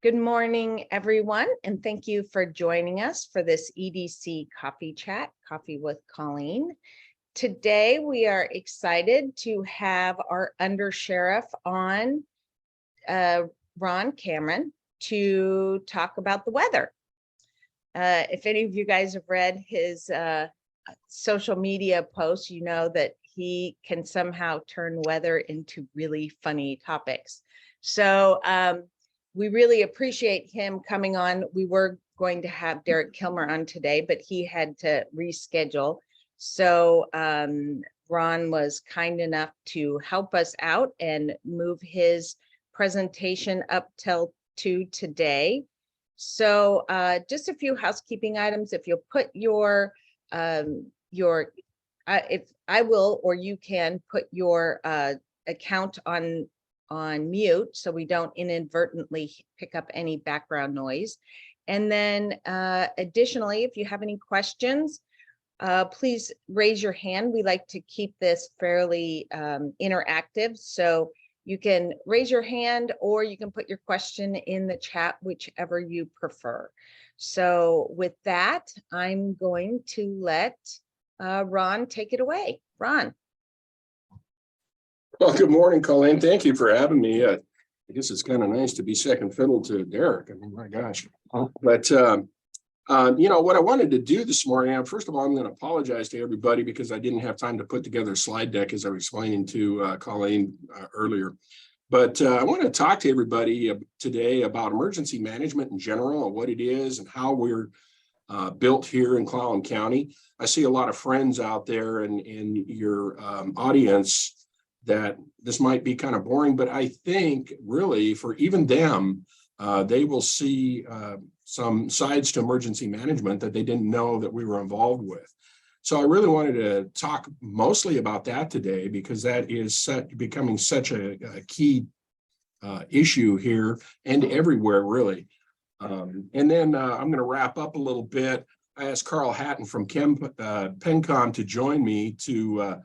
Good morning, everyone, and thank you for joining us for this EDC Coffee Chat, Coffee with Colleen. Today, we are excited to have our Undersheriff on, Ron Cameron, to talk about the weather. If any of you guys have read his social media posts, you know that he can somehow turn weather into really funny topics. So, we really appreciate him coming on. We were going to have Derek Kilmer on today, but he had to reschedule. So Ron was kind enough to help us out and move his presentation up to today. So just a few housekeeping items. If you'll put your if I will, or you can put your account on mute so we don't inadvertently pick up any background noise. And then additionally, if you have any questions, please raise your hand. We like to keep this fairly interactive. So you can raise your hand or you can put your question in the chat, whichever you prefer. So with that, I'm going to let Ron take it away. Ron. Well, good morning, Colleen. Thank you for having me. I guess it's kind of nice to be second fiddle to Derek. I mean, my gosh. But, you know, what I wanted to do this morning, first of all, I'm going to apologize to everybody because I didn't have time to put together a slide deck as I was explaining to Colleen earlier. But I want to talk to everybody today about emergency management in general and what it is and how we're built here in Clallam County. I see a lot of friends out there in your audience that this might be kind of boring, but I think really for even them, they will see some sides to emergency management that they didn't know that we were involved with. So I really wanted to talk mostly about that today because that is becoming such a key issue here and everywhere really. And then I'm going to wrap up a little bit. I asked Carl Hatton from PENCOM to join me to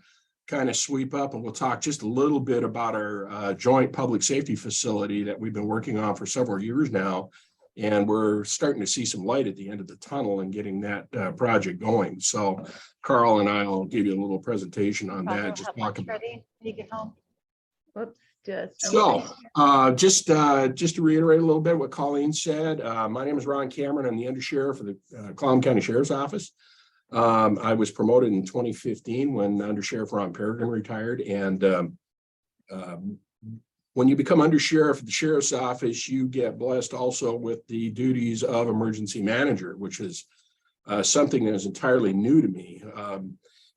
kind of sweep up, and we'll talk just a little bit about our joint public safety facility that we've been working on for several years now. And we're starting to see some light at the end of the tunnel and getting that project going. So Carl and I will give you a little presentation on that. Just talk about ready when you get home. Whoops, just to reiterate a little bit what Colleen said, my name is Ron Cameron. I'm the Undersheriff of the Clallam County Sheriff's Office. I was promoted in 2015 when Undersheriff Ron Peregrine retired. And when you become Undersheriff of the Sheriff's Office, you get blessed also with the duties of emergency manager, which is something that is entirely new to me.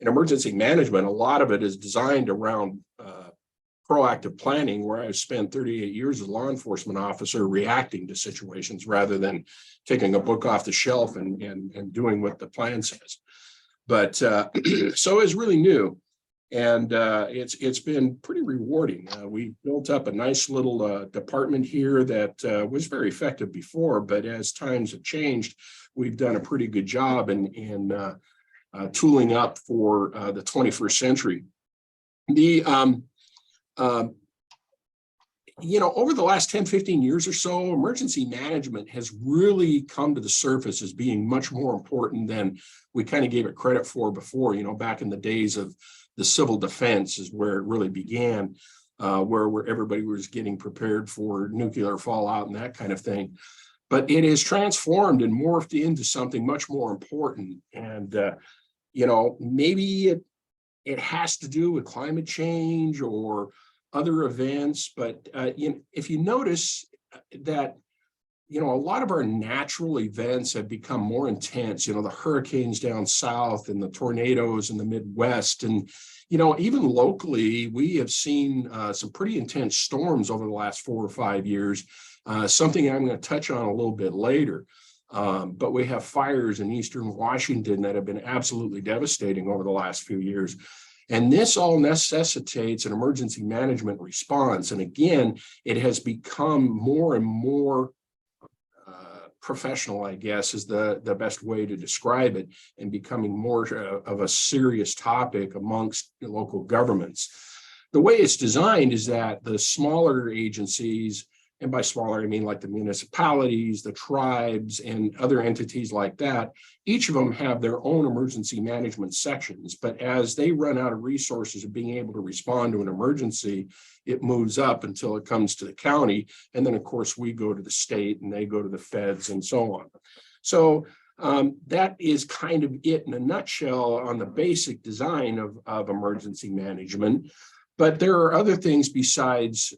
In emergency management, a lot of it is designed around proactive planning, where I spent 38 years as a law enforcement officer reacting to situations rather than taking a book off the shelf and doing what the plan says. But so it's really new, and it's been pretty rewarding. We built up a nice little department here that was very effective before, but as times have changed, we've done a pretty good job in tooling up for the 21st century. You know, over the last 10, 15 years or so, emergency management has really come to the surface as being much more important than we kind of gave it credit for before. You know, back in the days of the civil defense is where it really began, where everybody was getting prepared for nuclear fallout and that kind of thing. But it has transformed and morphed into something much more important. And, you know, maybe it has to do with climate change or other events, but you know, if you notice that, you know, a lot of our natural events have become more intense, you know, the hurricanes down south and the tornadoes in the Midwest. And, you know, even locally, we have seen some pretty intense storms over the last 4 or 5 years, something I'm going to touch on a little bit later. But we have fires in Eastern Washington that have been absolutely devastating over the last few years. And this all necessitates an emergency management response. And again, it has become more and more professional, I guess, is the best way to describe it, and becoming more of a serious topic amongst local governments. The way it's designed is that the smaller agencies and by smaller, I mean like the municipalities, the tribes, and other entities like that. Each of them have their own emergency management sections, but as they run out of resources of being able to respond to an emergency, it moves up until it comes to the county. And then, of course, we go to the state and they go to the feds and so on. So that is kind of it in a nutshell on the basic design of emergency management. But there are other things besides,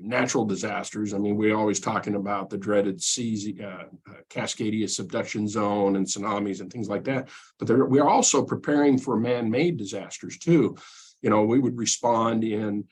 natural disasters. I mean, we're always talking about the dreaded Cascadia subduction zone and tsunamis and things like that. But we are also preparing for man-made disasters too. We would respond in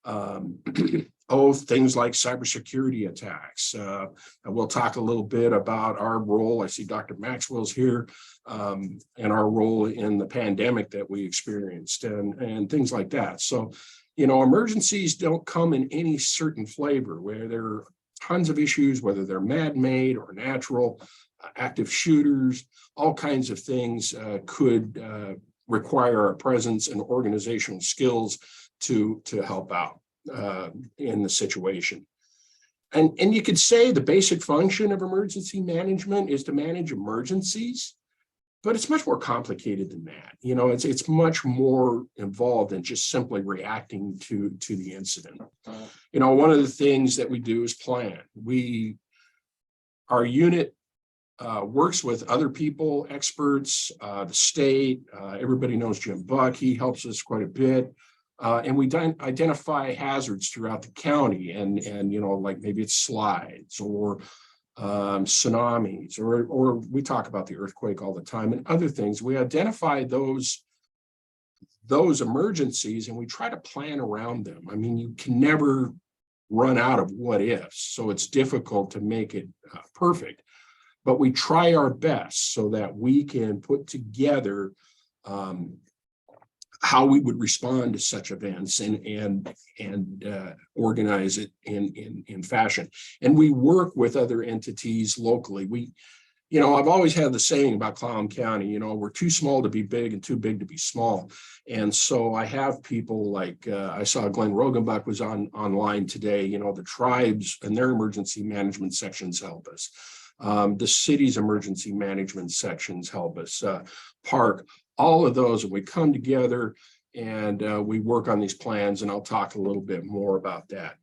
things like cybersecurity attacks. And we'll talk a little bit about our role. I see Dr. Maxwell's here, and our role in the pandemic that we experienced and things like that. So, emergencies don't come in any certain flavor, where there are tons of issues, whether they're man-made or natural, active shooters, all kinds of things could require our presence and organizational skills to help out in the situation. And you could say the basic function of emergency management is to manage emergencies, but it's much more complicated than that. It's much more involved than just simply reacting to the incident. One of the things that we do is plan. Our unit works with other people, experts, the state. Everybody knows Jim Buck. He helps us quite a bit. And we identify hazards throughout the county, and like maybe it's slides or tsunamis, or we talk about the earthquake all the time and other things. We identify those emergencies and we try to plan around them. I mean, you can never run out of what ifs, so it's difficult to make it perfect, but we try our best so that we can put together how we would respond to such events and organize it in fashion. And we work with other entities locally. I've always had the saying about Clallam County, we're too small to be big and too big to be small. And so I have people like, I saw Glenn Rogenbach was online today, the tribes and their emergency management sections help us. The city's emergency management sections help us, park, all of those, and we come together and we work on these plans, and I'll talk a little bit more about that.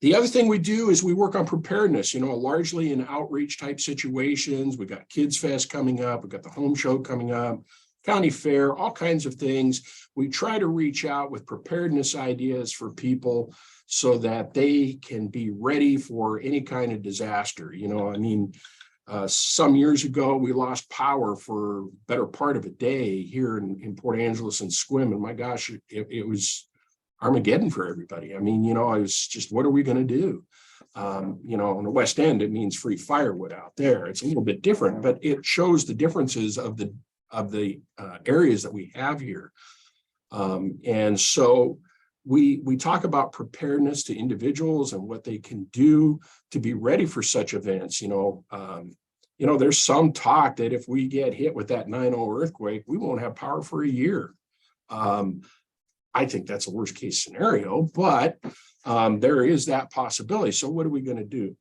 The other thing we do is we work on preparedness, largely in outreach type situations. We got Kids Fest coming up, we got the home show coming up, county fair, all kinds of things. We try to reach out with preparedness ideas for people so that they can be ready for any kind of disaster. Some years ago, we lost power for better part of a day here in Port Angeles and Sequim, and my gosh, it was Armageddon for everybody. I was just, what are we going to do? On the West End, it means free firewood out there. It's a little bit different, but it shows the differences of the areas that we have here. And so we talk about preparedness to individuals and what they can do to be ready for such events. There's some talk that if we get hit with that 9/0 earthquake, we won't have power for a year. I think that's a worst case scenario, but there is that possibility. So what are we going to do?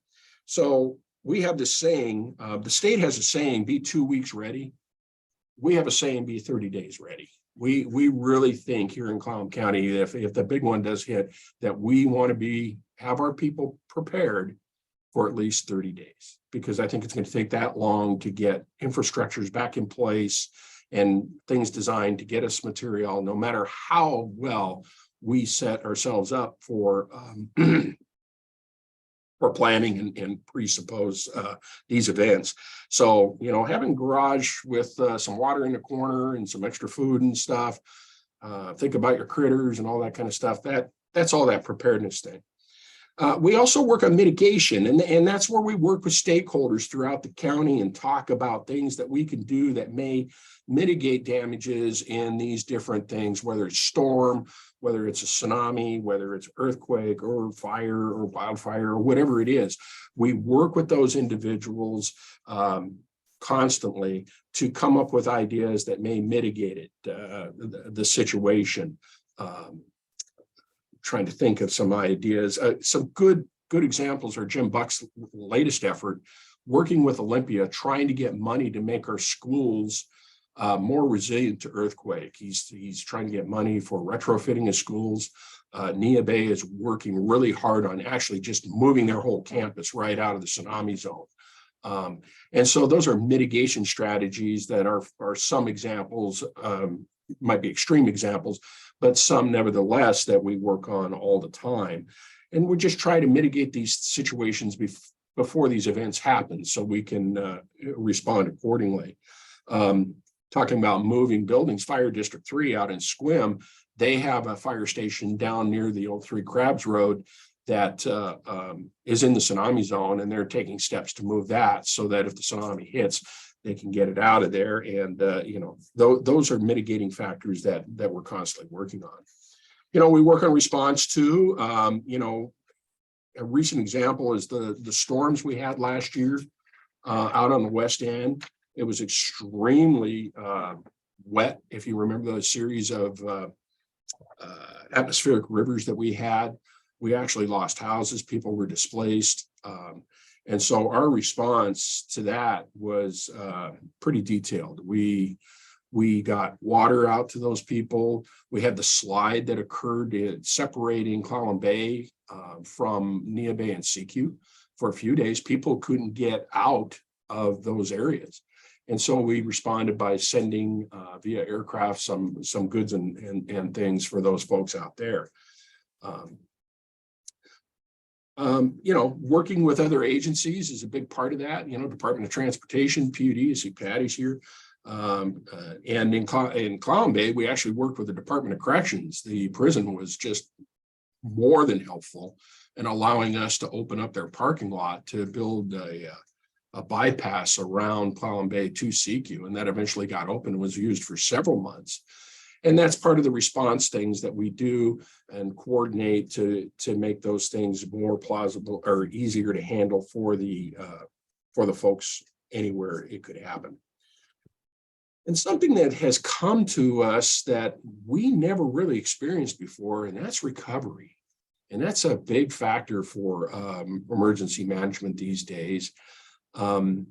So we have this saying, the state has a saying, be 2 weeks ready. We have a saying, be 30 days ready. We really think here in Clallam County, if the big one does hit, that we want to have our people prepared for at least 30 days, because I think it's going to take that long to get infrastructures back in place and things designed to get us material, no matter how well we set ourselves up for planning and presuppose these events. So, having garage with some water in the corner and some extra food and stuff, think about your critters and all that kind of stuff. That's all that preparedness thing. We also work on mitigation, and that's where we work with stakeholders throughout the county and talk about things that we can do that may mitigate damages in these different things, whether it's storm, whether it's a tsunami, whether it's earthquake or fire or wildfire or whatever it is. We work with those individuals constantly to come up with ideas that may mitigate it, the situation. trying to think of some ideas. Some good examples are Jim Buck's latest effort, working with Olympia, trying to get money to make our schools more resilient to earthquake. He's trying to get money for retrofitting his schools. Nia Bay is working really hard on actually just moving their whole campus right out of the tsunami zone. And so those are mitigation strategies that are some examples, might be extreme examples, but some nevertheless that we work on all the time. And we just try to mitigate these situations before these events happen so we can respond accordingly. Talking about moving buildings, Fire District 3 out in Sequim, they have a fire station down near the old Three Crabs Road that is in the tsunami zone, and they're taking steps to move that so that if the tsunami hits, they can get it out of there. And those are mitigating factors that we're constantly working on. We work on response too. A recent example is the storms we had last year out on the west end. It was extremely wet. If you remember the series of atmospheric rivers that we had, we actually lost houses, people were displaced. And so our response to that was pretty detailed. We got water out to those people. We had the slide that occurred separating Clallam Bay from Nia Bay and CQ for a few days. People couldn't get out of those areas. And so we responded by sending via aircraft some goods and things for those folks out there. Working with other agencies is a big part of that. Department of Transportation, PUD, I see Patty's here. And in Clallam Bay, we actually worked with the Department of Corrections. The prison was just more than helpful in allowing us to open up their parking lot to build a bypass around Clallam Bay to CQ, and that eventually got open and was used for several months. And that's part of the response things that we do and coordinate to make those things more plausible or easier to handle for the folks anywhere it could happen. And something that has come to us that we never really experienced before, and that's recovery. And that's a big factor for emergency management these days. On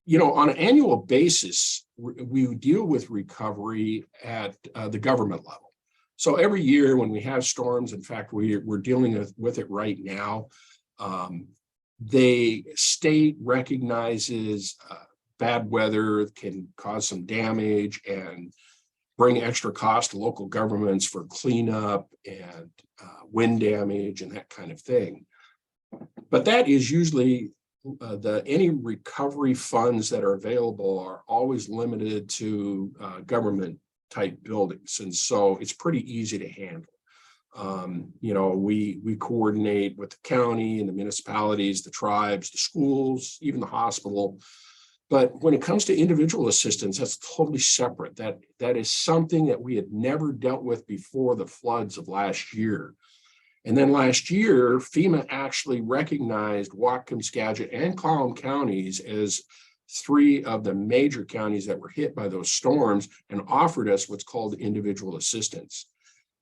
an annual basis, we deal with recovery at the government level. So every year when we have storms, in fact, we're dealing with it right now, the state recognizes bad weather can cause some damage and bring extra cost to local governments for cleanup and wind damage and that kind of thing. But that is usually any recovery funds that are available are always limited to government type buildings. And so it's pretty easy to handle. We coordinate with the county and the municipalities, the tribes, the schools, even the hospital. But when it comes to individual assistance, that's totally separate. That is something that we had never dealt with before the floods of last year. And then last year, FEMA actually recognized Whatcom, Skagit, and Clallam counties as three of the major counties that were hit by those storms and offered us what's called individual assistance.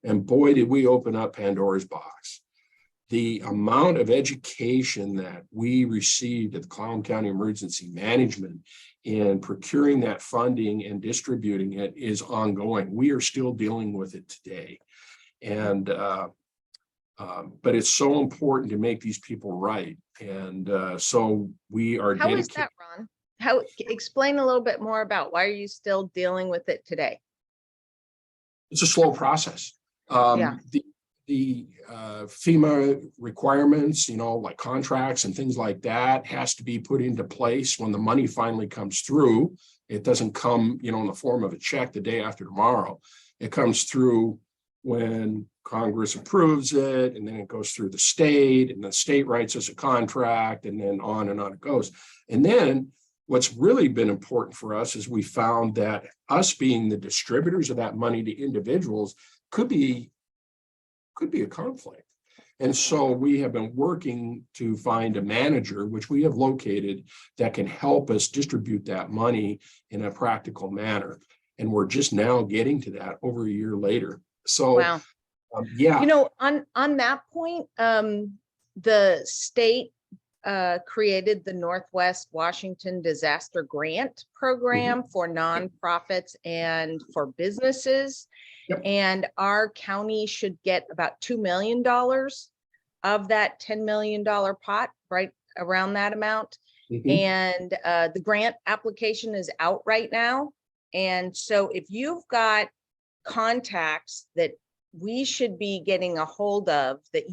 And boy, did we open up Pandora's box. The amount of education that we received at the Clallam County Emergency Management in procuring that funding and distributing it is ongoing. We are still dealing with it today. And but it's so important to make these people right. And so we are dedicated. How is that, Ron? Explain a little bit more about why are you still dealing with it today? It's a slow process. The FEMA requirements, like contracts and things like that has to be put into place when the money finally comes through. It doesn't come, in the form of a check the day after tomorrow. It comes through when Congress approves it, and then it goes through the state, and the state writes us a contract, and then on it goes. And then what's really been important for us is we found that us being the distributors of that money to individuals could be a conflict. And so we have been working to find a manager, which we have located, that can help us distribute that money in a practical manner. And we're just now getting to that over a year later. So wow. Yeah. On that point, the state created the Northwest Washington Disaster Grant Program for nonprofits and for businesses. Yep. And our county should get about $2 million of that $10 million pot, right around that amount. And the grant application is out right now. And so if you've got contacts that we should be getting a hold of, that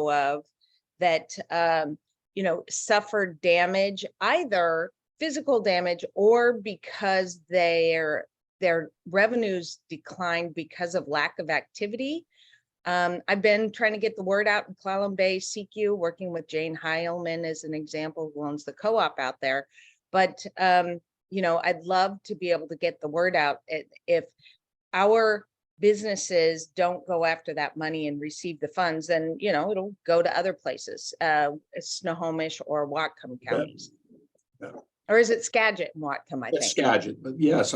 of, that suffered damage, either physical damage or because their revenues declined because of lack of activity. I've been trying to get the word out in Clallam Bay CQ, working with Jane Heilman as an example, who owns the co-op out there. But I'd love to be able to get the word out. If our businesses don't go after that money and receive the funds, then it'll go to other places, Snohomish or Whatcom counties. Yeah. Or is it Skagit and Whatcom? I think Skagit, but yes,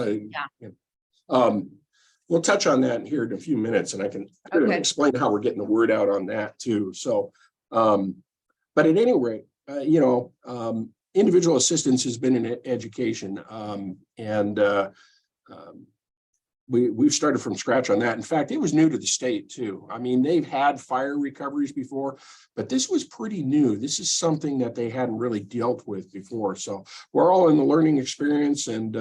we'll touch on that here in a few minutes, and I can explain how we're getting the word out on that too. So, but at any rate, individual assistance has been in education, and we've started from scratch on that. In fact, it was new to the state too. I mean, they've had fire recoveries before, but this was pretty new. This is something that they hadn't really dealt with before. So we're all in the learning experience, and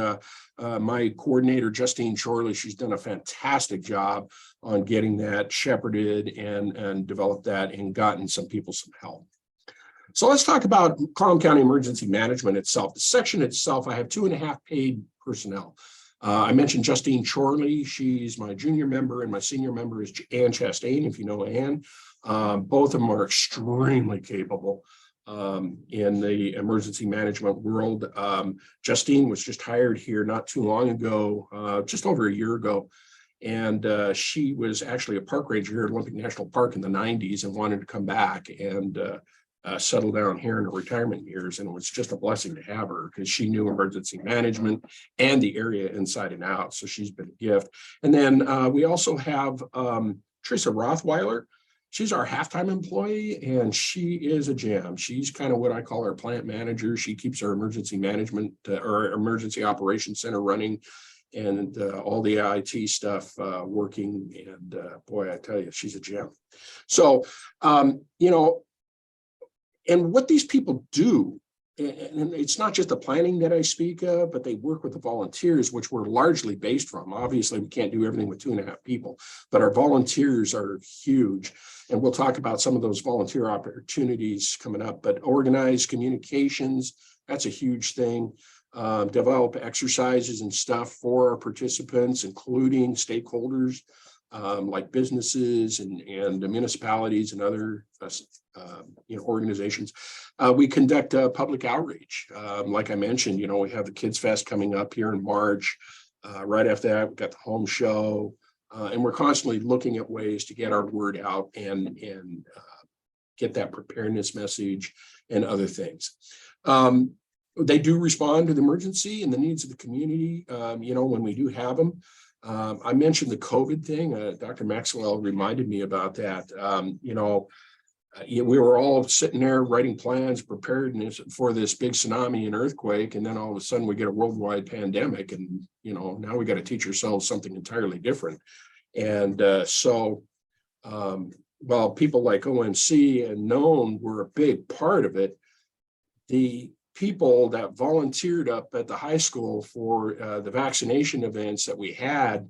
my coordinator, Justine Chorley, she's done a fantastic job on getting that shepherded and developed that and gotten some people some help. So let's talk about Clallam County Emergency Management itself. The section itself, I have 2.5 paid personnel. I mentioned Justine Chorley. She's my junior member, and my senior member is Ann Chastain, if you know Ann. Both of them are extremely capable in the emergency management world. Justine was just hired here not too long ago, just over a year ago. And she was actually a park ranger here at Olympic National Park in the 90s and wanted to come back and settle down here in her retirement years. And it was just a blessing to have her because she knew emergency management and the area inside and out. So she's been a gift. And then we also have Teresa Rothweiler. She's our half-time employee, and she is a gem. She's kind of what I call our plant manager. She keeps our emergency management or emergency operations center running, and all the IT stuff working. And boy, I tell you, she's a gem. So, and what these people do, and it's not just the planning that I speak of, but they work with the volunteers, which we're largely based from. Obviously, we can't do everything with 2.5 people, but our volunteers are huge. And we'll talk about some of those volunteer opportunities coming up, but organized communications, that's a huge thing. Develop exercises and stuff for our participants, including stakeholders like businesses and municipalities and other organizations. We conduct public outreach. Like I mentioned, we have the Kids Fest coming up here in March. Right after that, we've got the home show, and we're constantly looking at ways to get our word out and get that preparedness message and other things. They do respond to the emergency and the needs of the community, when we do have them. I mentioned the COVID thing. Dr. Maxwell reminded me about that. We were all sitting there writing plans, preparedness for this big tsunami and earthquake, and then all of a sudden we get a worldwide pandemic, and now we got to teach ourselves something entirely different. And while people like ONC and Known were a big part of it, the people that volunteered up at the high school for the vaccination events that we had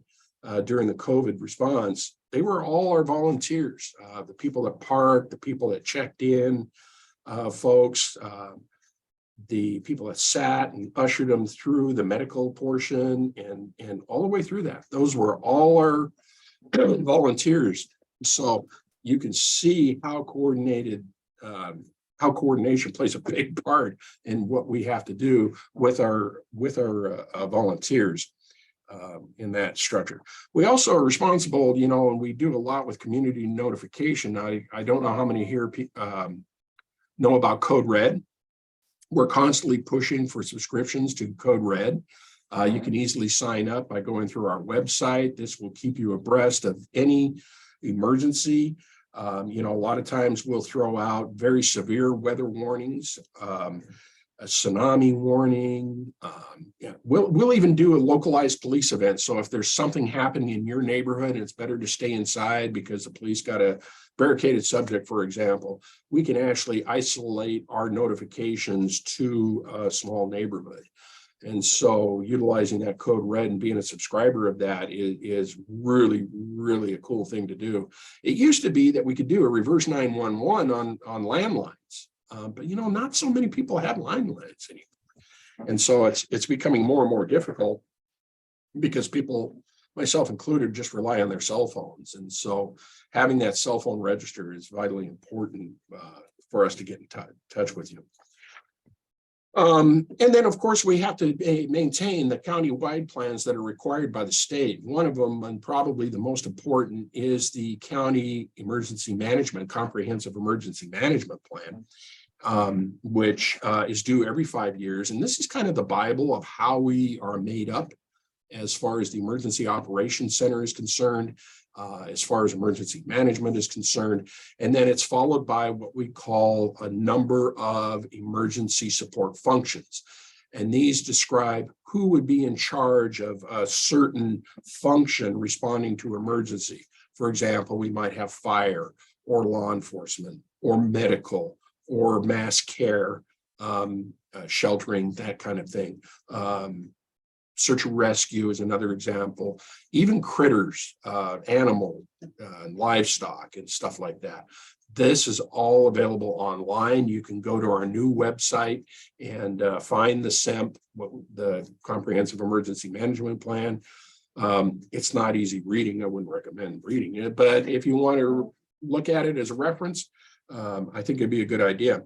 during the COVID response, they were all our volunteers, the people that parked, the people that checked in, folks, the people that sat and ushered them through the medical portion and all the way through that. Those were all our volunteers. So you can see how coordination plays a big part in what we have to do with our volunteers in that structure. We also are responsible, and we do a lot with community notification. I don't know how many here know about Code Red. We're constantly pushing for subscriptions to Code Red. You can easily sign up by going through our website. This will keep you abreast of any emergency. You know, a lot of times we'll throw out very severe weather warnings, a tsunami warning. Yeah, we'll even do a localized police event. So if there's something happening in your neighborhood and it's better to stay inside because the police got a barricaded subject, for example, we can actually isolate our notifications to a small neighborhood. And so utilizing that code red and being a subscriber of that is really, really a cool thing to do. It used to be that we could do a reverse 911 on landlines. But you know, not so many people have landlines anymore. And so it's becoming more and more difficult because people, myself included, just rely on their cell phones. And so having that cell phone register is vitally important for us to get in touch with you. And then, of course, we have to maintain the county-wide plans that are required by the state. One of them, and probably the most important, is the County Emergency Management, Comprehensive Emergency Management Plan, which is due every 5 years. And this is kind of the Bible of how we are made up as far as the Emergency Operations Center is concerned, as far as emergency management is concerned. And then it's followed by what we call a number of emergency support functions. And these describe who would be in charge of a certain function responding to emergency. For example, we might have fire or law enforcement or medical or mass care, sheltering, that kind of thing. Search and rescue is another example. Even critters, animal, livestock and stuff like that. This is all available online. You can go to our new website and find the CEMP, the Comprehensive Emergency Management Plan. It's not easy reading. I wouldn't recommend reading it, but if you want to look at it as a reference, I think it'd be a good idea.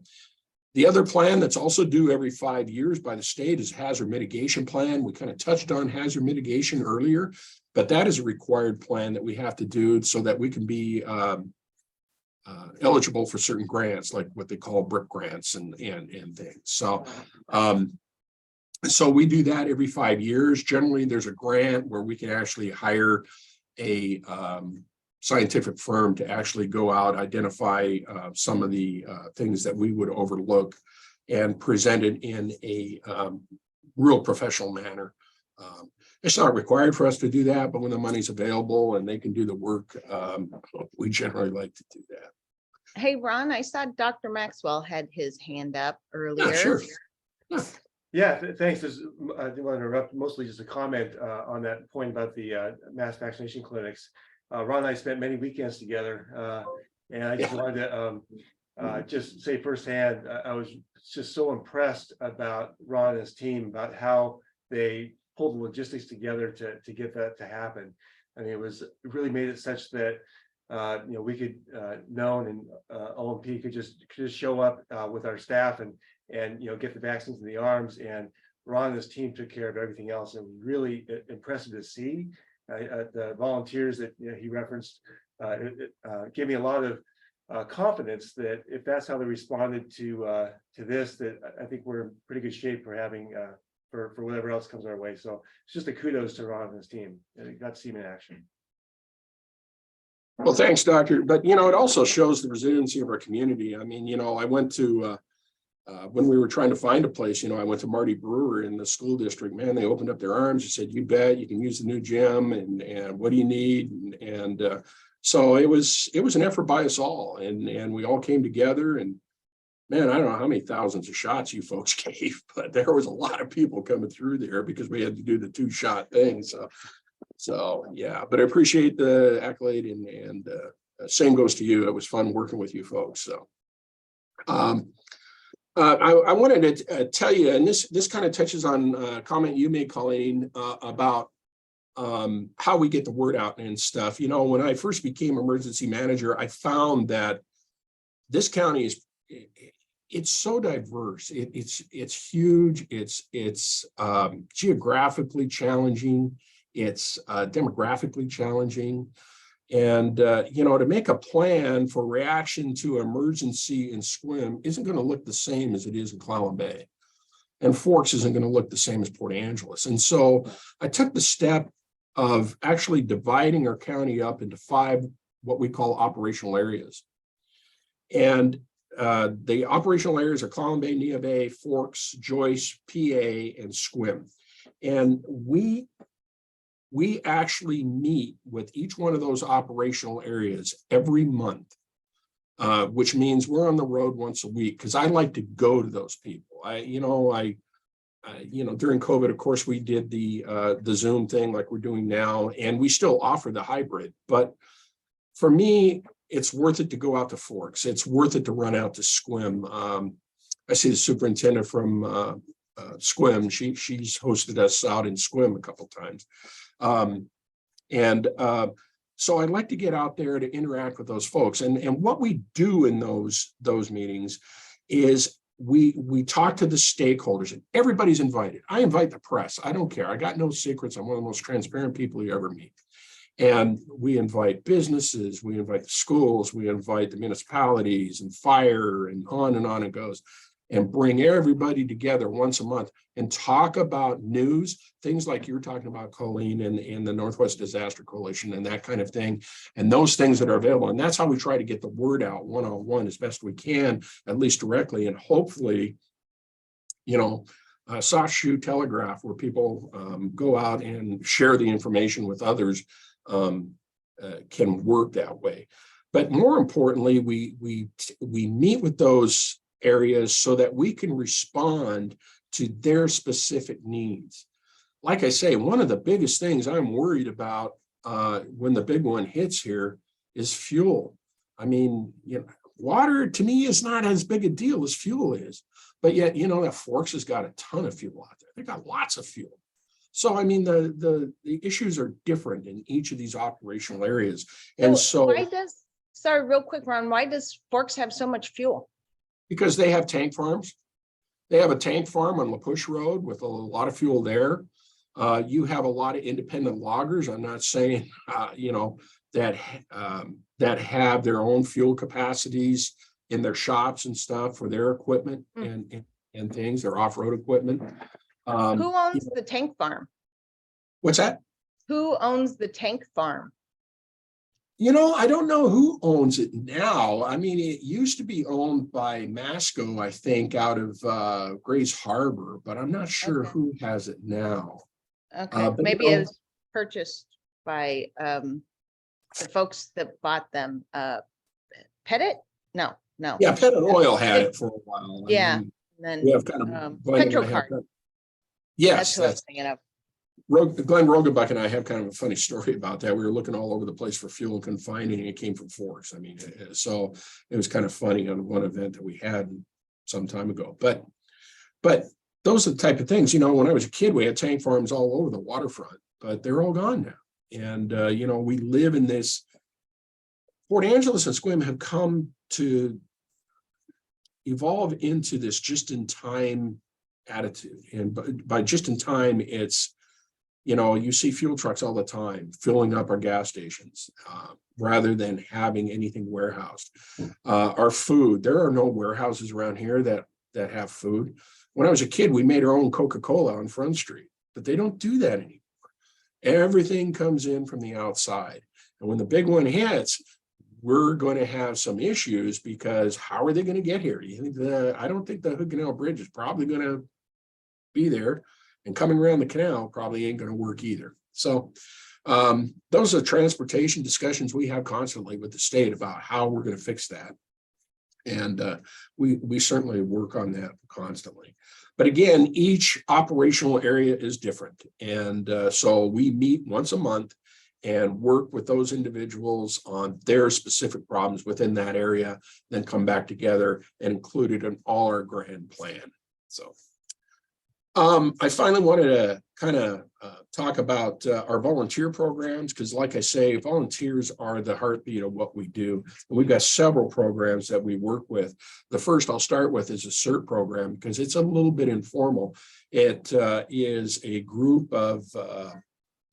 The other plan that's also due every 5 years by the state is hazard mitigation plan. We kind of touched on hazard mitigation earlier, but that is a required plan that we have to do so that we can be eligible for certain grants, like what they call BRIC grants and things. So, so we do that every 5 years. Generally, there's a grant where we can actually hire a scientific firm to actually go out, identify some of the things that we would overlook and present it in a real professional manner. It's not required for us to do that, but when the money's available and they can do the work, we generally like to do that. Hey, Ron, I saw Dr. Maxwell had his hand up earlier. Yeah, sure. Yeah, thanks. I didn't want to interrupt, mostly just a comment on that point about the mass vaccination clinics. Ron and I spent many weekends together, and I just wanted to just say firsthand, I was just so impressed about Ron and his team, about how they pulled the logistics together to get that to happen. I mean, it really made it such that you know, we could known and OMP could just show up with our staff and you know, get the vaccines in the arms, and Ron and his team took care of everything else. It was really impressive to see. The volunteers that he referenced gave me a lot of confidence that if that's how they responded to this, that I think we're in pretty good shape for having for whatever else comes our way. So it's just a kudos to Ron and his team. And got to see him in action. Well, thanks, Doctor. But you know, it also shows the resiliency of our community. I mean, you know, I went to when we were trying to find a place, you know, I went to Marty Brewer in the school district. Man, they opened up their arms and said, "You bet, you can use the new gym, and what do you need?" And so it was an effort by us all, and we all came together. And man, I don't know how many thousands of shots you folks gave, but there was a lot of people coming through there because we had to do the 2-shot thing. So yeah, but I appreciate the accolade, and same goes to you. It was fun working with you folks. So. I wanted to tell you, and this kind of touches on a comment you made, Colleen, about how we get the word out and stuff. You know, when I first became emergency manager, I found that this county it's so diverse. It's huge. It's geographically challenging. It's demographically challenging. And, you know, to make a plan for reaction to emergency in Sequim isn't going to look the same as it is in Clallam Bay. And Forks isn't going to look the same as Port Angeles. And so I took the step of actually dividing our county up into 5 what we call operational areas. And the operational areas are Clallam Bay, Neah Bay, Forks, Joyce, PA, and Sequim. And we actually meet with each one of those operational areas every month, which means we're on the road once a week, because I like to go to those people. During COVID, of course, we did the Zoom thing like we're doing now, and we still offer the hybrid. But for me, it's worth it to go out to Forks. It's worth it to run out to Sequim. I see the superintendent from Sequim. She's hosted us out in Sequim a couple times. So I'd like to get out there to interact with those folks. And what we do in those meetings is we talk to the stakeholders, and everybody's invited. I invite the press. I don't care. I got no secrets. I'm one of the most transparent people you ever meet. And we invite businesses, we invite the schools, we invite the municipalities and fire, and on it goes, and bring everybody together once a month and talk about news, things like you're talking about, Colleen, and the Northwest Disaster Coalition and that kind of thing, and those things that are available. And that's how we try to get the word out one-on-one as best we can, at least directly, and hopefully, a soft shoe telegraph where people go out and share the information with others can work that way. But more importantly, we meet with those areas so that we can respond to their specific needs. Like I say, one of the biggest things I'm worried about when the big one hits here is fuel. I mean, water to me is not as big a deal as fuel is, but yet, that Forks has got a ton of fuel out there. They got lots of fuel. So, I mean, the issues are different in each of these operational areas. And sorry, real quick, Ron, why does Forks have so much fuel? Because they have tank farms. They have a tank farm on La Push Road with a lot of fuel there. You have a lot of independent loggers. I'm not saying, that have their own fuel capacities in their shops and stuff for their equipment and things, their off-road equipment. Who owns the tank farm? What's that? Who owns the tank farm? I don't know who owns it now. I mean, it used to be owned by Masco, I think, out of Grays Harbor, but I'm not sure who has it now. Okay, maybe it was purchased by the folks that bought them. Pettit? No. Yeah, Pettit Oil had it for a while. Yeah, and then we have kind of Petrocard. Yes, that's what I was thinking of. Glenn Rogenbach and I have kind of a funny story about that. We were looking all over the place for fuel, couldn't find any. It came from Forks. I mean, so it was kind of funny on one event that we had some time ago. But those are the type of things, when I was a kid, we had tank farms all over the waterfront, but they're all gone now. And, we live in this. Port Angeles and Sequim have come to evolve into this just-in-time attitude. And by just-in-time, it's, you see fuel trucks all the time filling up our gas stations rather than having anything warehoused. Our food, there are no warehouses around here that have food. When I was a kid, we made our own Coca-Cola on Front Street, but they don't do that anymore. Everything comes in from the outside. And when the big one hits, we're going to have some issues because how are they going to get here? I don't think the Hood Canal Bridge is probably going to be there. And coming around the canal probably ain't going to work either. So those are transportation discussions we have constantly with the state about how we're going to fix that. And we certainly work on that constantly. But again, each operational area is different. And so we meet once a month and work with those individuals on their specific problems within that area, then come back together and include it in all our grand plan. So I finally wanted to kind of talk about our volunteer programs, because like I say, volunteers are the heartbeat of what we do. And we've got several programs that we work with. The first I'll start with is a CERT program, because it's a little bit informal. It is a group of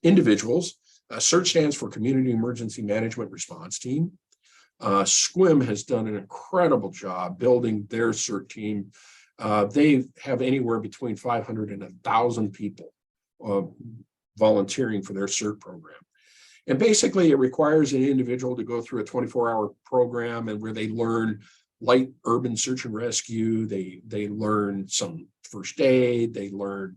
individuals. CERT stands for Community Emergency Management Response Team. SQUIM has done an incredible job building their CERT team. They have anywhere between 500 and 1,000 people volunteering for their CERT program. And basically it requires an individual to go through a 24-hour program and where they learn light urban search and rescue. They learn some first aid, they learn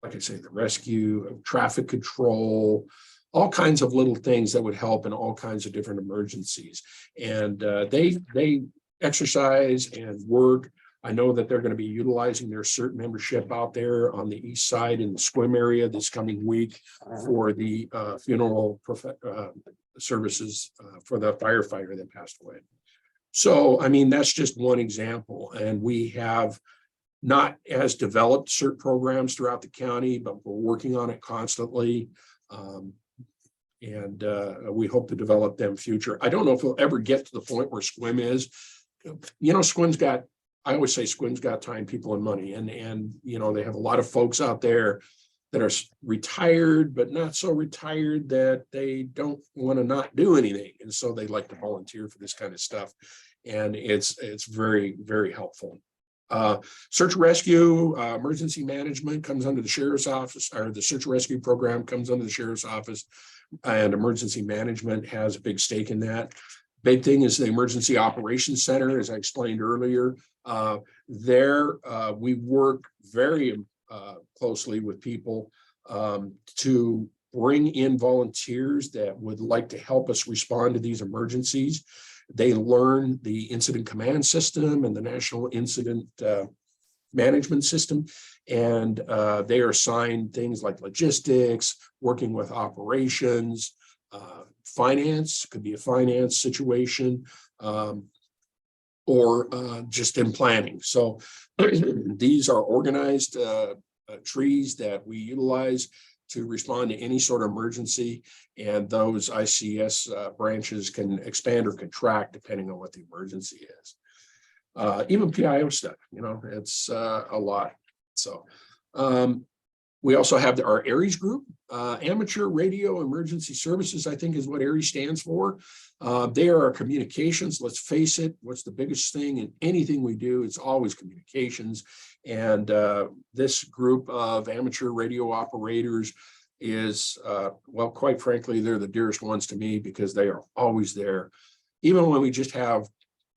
like I say, the rescue, traffic control, all kinds of little things that would help in all kinds of different emergencies. And they exercise and work. I know that they're going to be utilizing their CERT membership out there on the east side in the Squim area this coming week for the funeral services for the firefighter that passed away. So, I mean, that's just one example. And we have not as developed CERT programs throughout the county, but we're working on it constantly. And we hope to develop them future. I don't know if we'll ever get to the point where Squim is. You know, Squim's got, I always say Squim's got time, people, and money. And you know, they have a lot of folks out there that are retired, but not so retired that they don't want to not do anything. And so they like to volunteer for this kind of stuff. And it's very, very helpful. Search and rescue, emergency management comes under the sheriff's office, or the search and rescue program comes under the sheriff's office, and emergency management has a big stake in that. Big thing is the emergency operations center, as I explained earlier. There we work very closely with people to bring in volunteers that would like to help us respond to these emergencies. They learn the incident command system and the national incident management system. And they are assigned things like logistics, working with operations, finance, could be a finance situation, or just in planning. So these are organized trees that we utilize to respond to any sort of emergency, and those ICS branches can expand or contract depending on what the emergency is. Even PIO stuff, you know, it's a lot. So we also have our ARES group, Amateur Radio Emergency Services, I think is what ARES stands for. They are our communications. Let's face it, what's the biggest thing in anything we do? It's always communications. And this group of amateur radio operators is, well, quite frankly, they're the dearest ones to me because they are always there. Even when we just have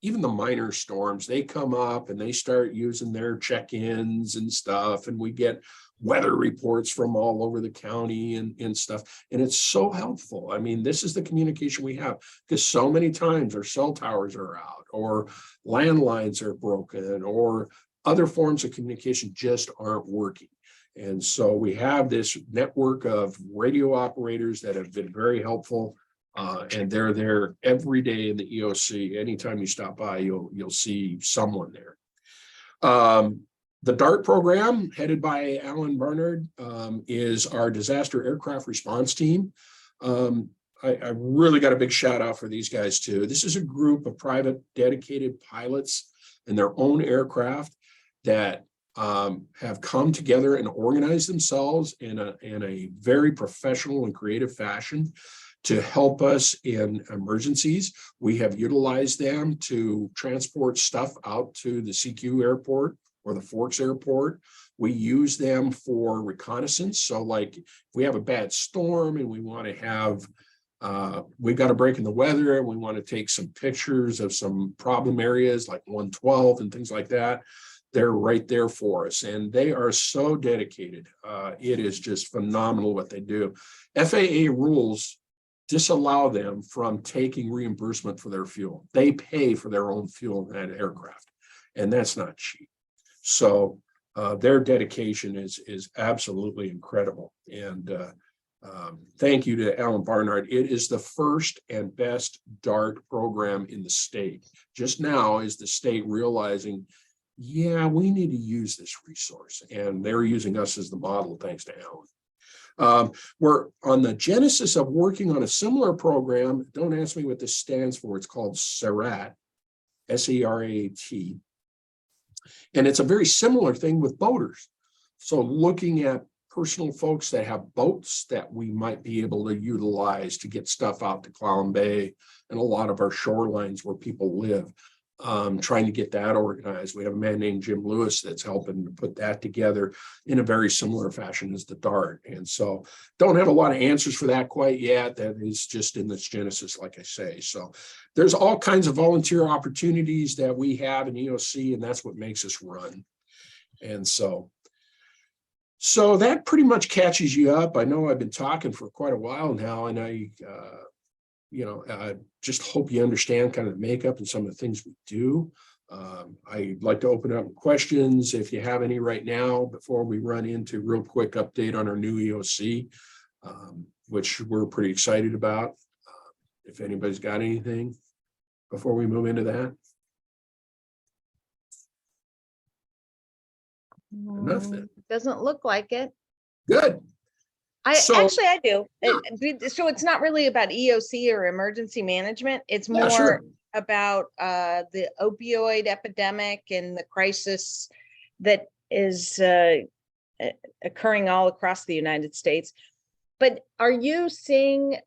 even the minor storms, they come up and they start using their check-ins and stuff. And we get weather reports from all over the county and stuff. And it's so helpful. I mean, this is the communication we have because so many times our cell towers are out or landlines are broken or other forms of communication just aren't working. And so we have this network of radio operators that have been very helpful. And they're there every day in the EOC. Anytime you stop by, you'll see someone there. The DART program, headed by Alan Barnard, is our disaster aircraft response team. I really got a big shout out for these guys too. This is a group of private dedicated pilots in their own aircraft that have come together and organized themselves in a very professional and creative fashion to help us in emergencies. We have utilized them to transport stuff out to the CQ airport or the Forks airport. We use them for reconnaissance. So like if we have a bad storm and we want to have, we've got a break in the weather and we want to take some pictures of some problem areas like 112 and things like that, they're right there for us. And they are so dedicated. It is just phenomenal what they do. FAA rules disallow them from taking reimbursement for their fuel. They pay for their own fuel in that aircraft, and that's not cheap. So their dedication is absolutely incredible. And thank you to Alan Barnard. It is the first and best DART program in the state. Just now is the state realizing, yeah, we need to use this resource, and they're using us as the model, thanks to Alan. We're on the genesis of working on a similar program. Don't ask me what this stands for. It's called SERAT, S-E-R-A-T. And it's a very similar thing with boaters. So looking at personal folks that have boats that we might be able to utilize to get stuff out to Clallam Bay and a lot of our shorelines where people live. trying to get that organized. We have a man named Jim Lewis that's helping to put that together in a very similar fashion as the DART. And so don't have a lot of answers for that quite yet. That is just in its genesis, like I say. So there's all kinds of volunteer opportunities that we have in EOC, and that's what makes us run. And so that pretty much catches you up. I know I've been talking for quite a while now, and I just hope you understand kind of the makeup and some of the things we do. I'd like to open up questions if you have any right now before we run into real quick update on our new EOC, which we're pretty excited about. If anybody's got anything before we move into that. Nothing. Doesn't look like it. Good. I do. So it's not really about EOC or emergency management. It's more sure. about the opioid epidemic and the crisis that is occurring all across the United States. But are you seeing,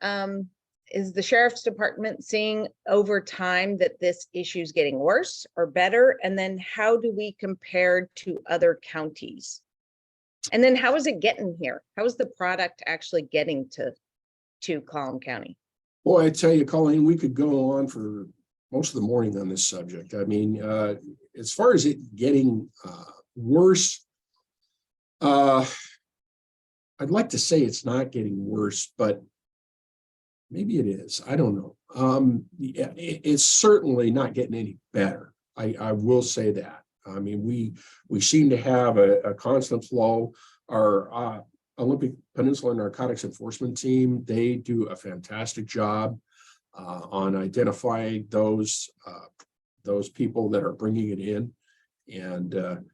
is the sheriff's department seeing over time that this issue is getting worse or better? And then how do we compare to other counties? And then how is it getting here? How is the product actually getting to Clallam County? Boy, I tell you, Colleen, we could go on for most of the morning on this subject. I mean, as far as it getting worse, I'd like to say it's not getting worse, but maybe it is. I don't know. It's certainly not getting any better. I will say that. I mean, we seem to have a constant flow. Our Olympic Peninsula Narcotics Enforcement Team, they do a fantastic job on identifying those people that are bringing it in. And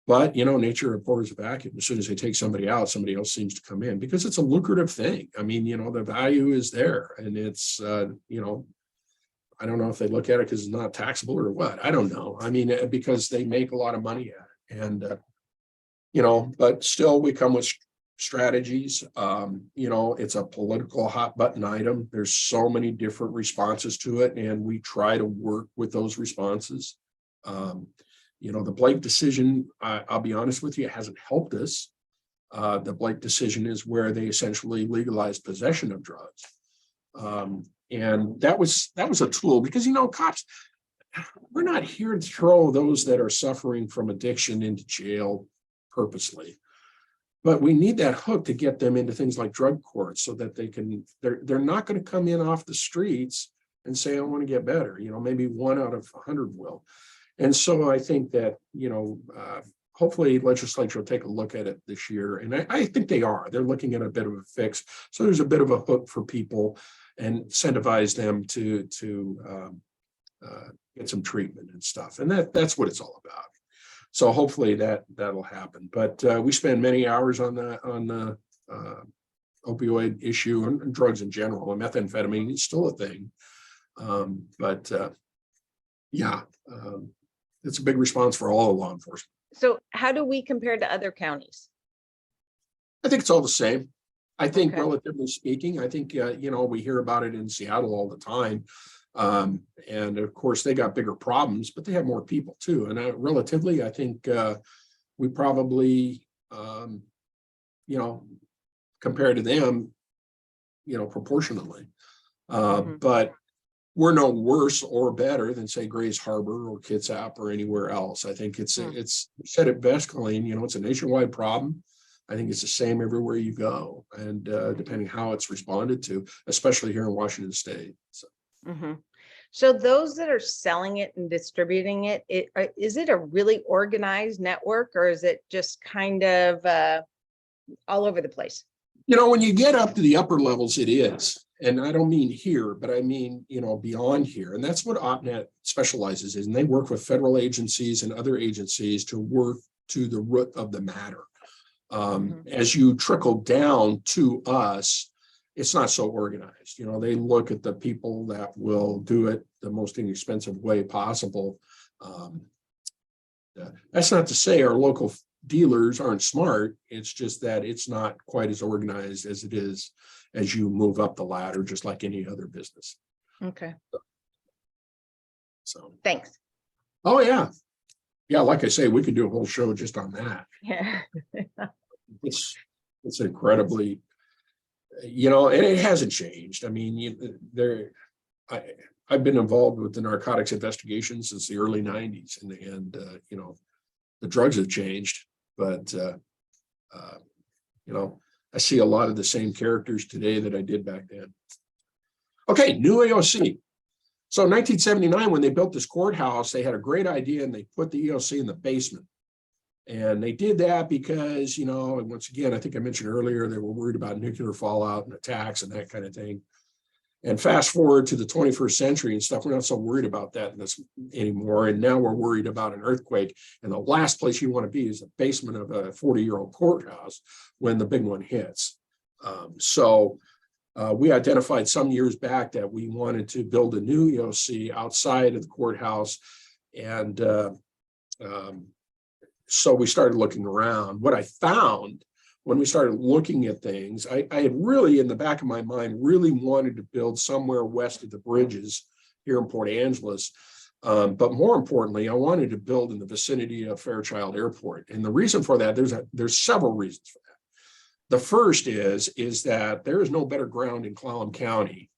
but nature abhors a vacuum. As soon as they take somebody out, somebody else seems to come in because it's a lucrative thing. I mean, the value is there, and it's I don't know if they look at it because it's not taxable or what. I don't know. I mean, because they make a lot of money at it. And, but still we come with strategies. It's a political hot button item. There's so many different responses to it, and we try to work with those responses. The Blake decision, I'll be honest with you, it hasn't helped us. The Blake decision is where they essentially legalized possession of drugs. And that was a tool because, cops, we're not here to throw those that are suffering from addiction into jail purposely, but we need that hook to get them into things like drug courts so that they're not going to come in off the streets and say, I want to get better. Maybe 1 out of 100 will. And so I think that, hopefully legislature will take a look at it this year. And I think they are. They're looking at a bit of a fix. So there's a bit of a hook for people and incentivize them to get some treatment and stuff. And that's what it's all about. So hopefully that'll happen. But we spend many hours on the opioid issue and drugs in general. And methamphetamine is still a thing. It's a big response for all law enforcement. So how do we compare to other counties? I think it's all the same. I think, Okay. relatively speaking, I think, we hear about it in Seattle all the time. And of course, they got bigger problems, but they have more people too. And relatively, I think we probably, compared to them, proportionally. But we're no worse or better than, say, Grays Harbor or Kitsap or anywhere else. I think it's you said it best, Colleen, it's a nationwide problem. I think it's the same everywhere you go, and depending how it's responded to, especially here in Washington State. So. So those that are selling it and distributing it, is it a really organized network, or is it just kind of all over the place? When you get up to the upper levels, it is. And I don't mean here, but I mean, beyond here. And that's what OpNet specializes in. And they work with federal agencies and other agencies to work to the root of the matter. As you trickle down to us, it's not so organized. They look at the people that will do it the most inexpensive way possible. That's not to say our local dealers aren't smart. It's just that it's not quite as organized as it is as you move up the ladder, just like any other business. Okay. So Thanks. Oh, yeah. Yeah, like I say, we could do a whole show just on that. Yeah. It's incredibly, and it hasn't changed. I mean, I've been involved with the narcotics investigation since the early 90s, and the drugs have changed, but I see a lot of the same characters today that I did back then. Okay, new AOC. So in 1979, when they built this courthouse, they had a great idea and they put the EOC in the basement. And they did that because, and once again, I think I mentioned earlier, they were worried about nuclear fallout and attacks and that kind of thing. And fast forward to the 21st century and stuff, we're not so worried about that anymore. And now we're worried about an earthquake. And the last place you want to be is the basement of a 40-year-old courthouse when the big one hits. We identified some years back that we wanted to build a new EOC outside of the courthouse. And so we started looking around. What I found when we started looking at things, I had really, in the back of my mind, really wanted to build somewhere west of the bridges here in Port Angeles. But more importantly, I wanted to build in the vicinity of Fairchild Airport. And the reason for that, there's several reasons for that. The first is that there is no better ground in Clallam County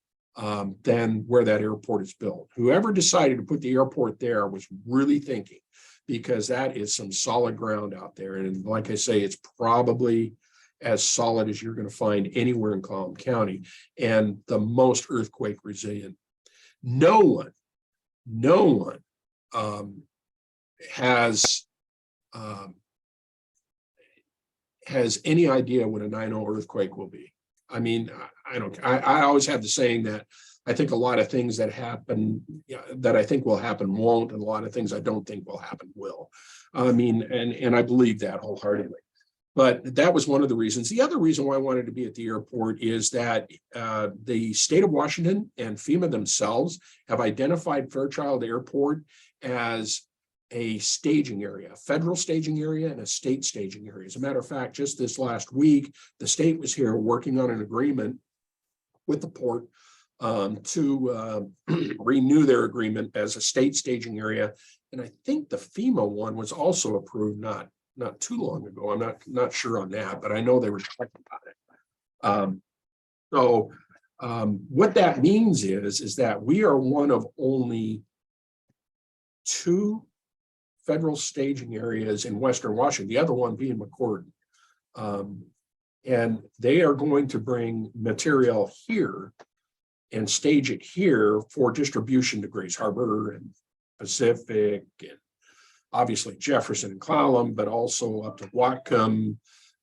than where that airport is built. Whoever decided to put the airport there was really thinking, because that is some solid ground out there. And like I say, it's probably as solid as you're going to find anywhere in Clallam County, and the most earthquake resilient. No one has any idea what a 9/0 earthquake will be. I mean, I always have the saying that I think a lot of things that happen, that I think will happen won't, and a lot of things I don't think will happen will. I mean, and I believe that wholeheartedly. But that was one of the reasons. The other reason why I wanted to be at the airport is that the state of Washington and FEMA themselves have identified Fairchild Airport as a staging area, a federal staging area and a state staging area. As a matter of fact, just this last week, the state was here working on an agreement with the port to renew their agreement as a state staging area. And I think the FEMA one was also approved not too long ago. I'm not sure on that, but I know they were talking about it. What that means is that we are one of only 2 federal staging areas in Western Washington, the other one being McCord. And they are going to bring material here and stage it here for distribution to Grace Harbor and Pacific, and obviously Jefferson and Clallam, but also up to Whatcom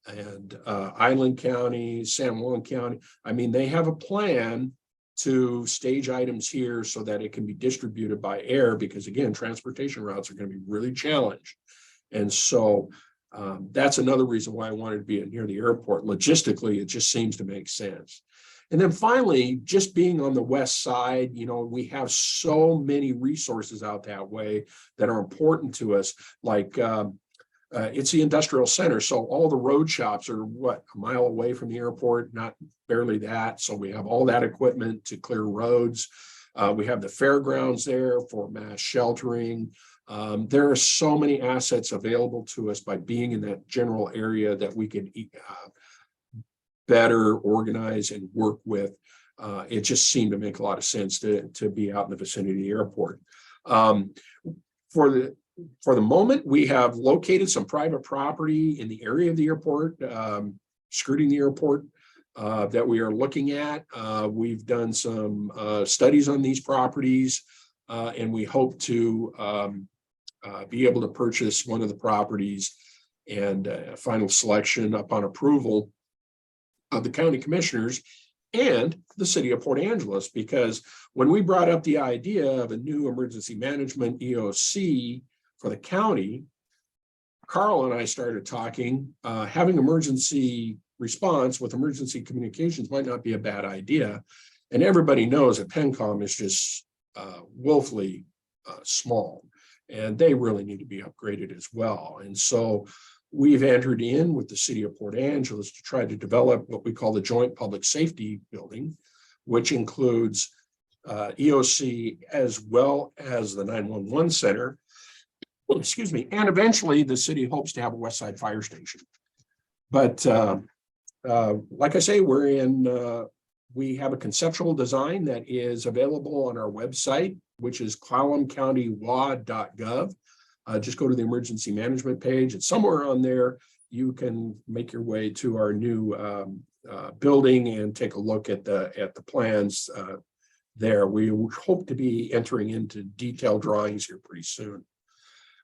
and Island County, San Juan County. I mean, they have a plan to stage items here so that it can be distributed by air, because again, transportation routes are going to be really challenged. And so that's another reason why I wanted to be near the airport. Logistically, it just seems to make sense. And then finally, just being on the west side, we have so many resources out that way that are important to us, like it's the industrial center. So all the road shops are a mile away from the airport, not barely that. So we have all that equipment to clear roads. We have the fairgrounds there for mass sheltering. There are so many assets available to us by being in that general area that we can better organize and work with. It just seemed to make a lot of sense to be out in the vicinity of the airport. For the moment, we have located some private property in the area of the airport, skirting the airport, that we are looking at. We've done some studies on these properties, and we hope to be able to purchase one of the properties, and final selection upon approval of the county commissioners and the city of Port Angeles. Because when we brought up the idea of a new emergency management EOC for the county, Carl and I started talking, having emergency response with emergency communications might not be a bad idea. And everybody knows that PENCOM is just woefully small, and they really need to be upgraded as well. And so we've entered in with the city of Port Angeles to try to develop what we call the Joint Public Safety Building, which includes EOC as well as the 911 center. well, excuse me, and eventually the city hopes to have a West Side Fire Station. But like I say, we have a conceptual design that is available on our website, which is clallamcountywa.gov. Just go to the emergency management page. It's somewhere on there. You can make your way to our new building and take a look at the plans there. We hope to be entering into detailed drawings here pretty soon.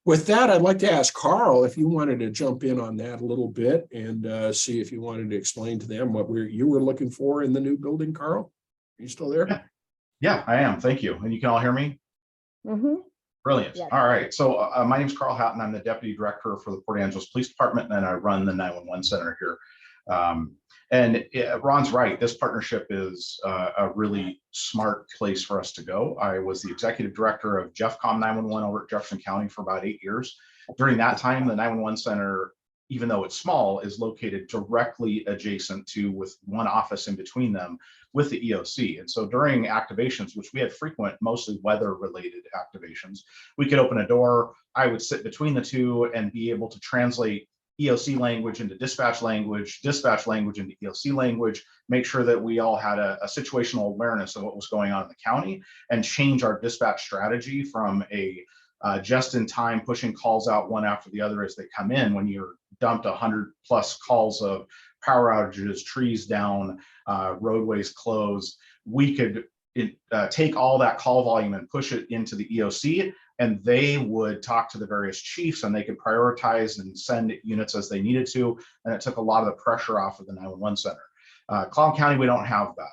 With that, I'd like to ask Carl if you wanted to jump in on that a little bit and see if you wanted to explain to them what you were looking for in the new building. Carl, are you still there? Yeah, I am. Thank you. And you can all hear me? Mm-hmm. Brilliant. Yes. All right. So my name is Carl Hatton. I'm the Deputy Director for the Port Angeles Police Department, and I run the 911 Center here. Ron's right. This partnership is a really smart place for us to go. I was the Executive Director of JeffCom 911 over at Jefferson County for about 8 years. During that time, the 911 Center, even though it's small, is located directly adjacent to, with one office in between them, with the EOC. And so during activations, which we had frequent, mostly weather-related activations, we could open a door. I would sit between the two and be able to translate EOC language into dispatch language into EOC language, make sure that we all had a situational awareness of what was going on in the county, and change our dispatch strategy from a just in time pushing calls out one after the other as they come in. When you're dumped 100+ calls of power outages, trees down, roadways closed, we could take all that call volume and push it into the EOC, and they would talk to the various chiefs and they could prioritize and send units as they needed to. And it took a lot of the pressure off of the 911 Center. Clallam County, we don't have that.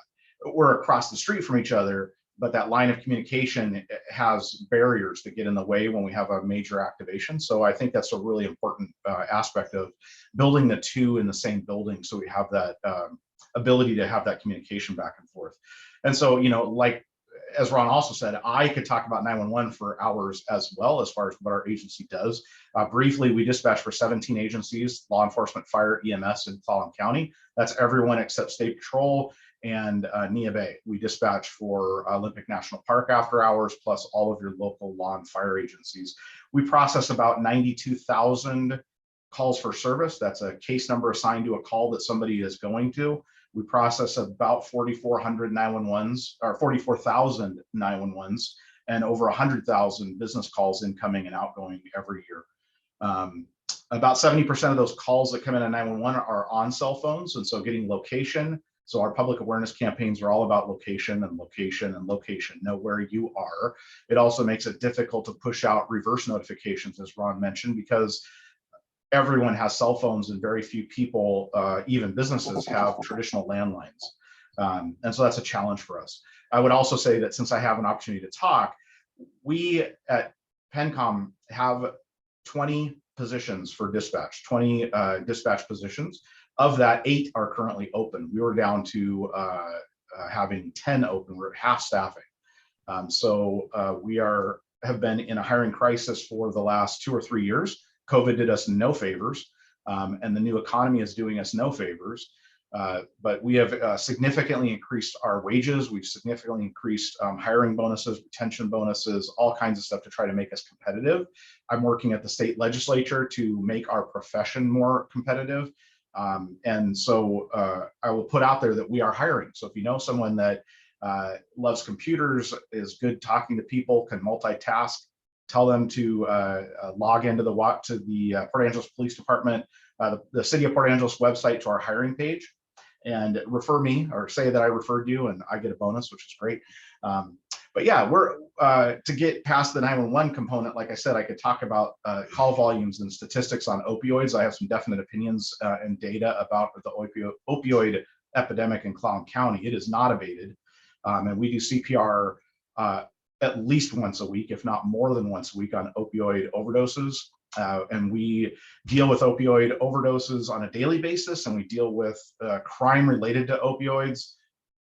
We're across the street from each other, but that line of communication has barriers that get in the way when we have a major activation. So I think that's a really important aspect of building the two in the same building, so we have that ability to have that communication back and forth. And so, you know, like as Ron also said, I could talk about 911 for hours as well, as far as what our agency does. Briefly, we dispatch for 17 agencies: law enforcement, fire, EMS in Clallam County. That's everyone except State Patrol and Nia Bay. We dispatch for Olympic National Park after hours, plus all of your local law and fire agencies. We process about 92,000 calls for service. That's a case number assigned to a call that somebody is going to. We process about 4,400 911s, or 44,000 911s, and over 100,000 business calls incoming and outgoing every year. About 70% of those calls that come in at 911 are on cell phones, and so getting location. So our public awareness campaigns are all about location and location and location. Know where you are. It also makes it difficult to push out reverse notifications, as Ron mentioned, because everyone has cell phones and very few people, even businesses, have traditional landlines. And so that's a challenge for us. I would also say that since I have an opportunity to talk, we at PENCOM have 20 positions for dispatch, 20 dispatch positions. Of that, 8 are currently open. We were down to having 10 open. We're at half staffing. So we have been in a hiring crisis for the last 2 or 3 years. COVID did us no favors, and the new economy is doing us no favors. But we have significantly increased our wages. We've significantly increased hiring bonuses, retention bonuses, all kinds of stuff to try to make us competitive. I'm working at the state legislature to make our profession more competitive. And so I will put out there that we are hiring. So if you know someone that loves computers, is good talking to people, can multitask, tell them to log into the Port Angeles Police Department, the City of Port Angeles website, to our hiring page, and refer me, or say that I referred you, and I get a bonus, which is great. But yeah, we're to get past the 911 component. Like I said, I could talk about call volumes and statistics on opioids. I have some definite opinions and data about the opioid epidemic in Clallam County. It is not abated, and we do CPR at least once a week, if not more than once a week, on opioid overdoses. And we deal with opioid overdoses on a daily basis, and we deal with crime related to opioids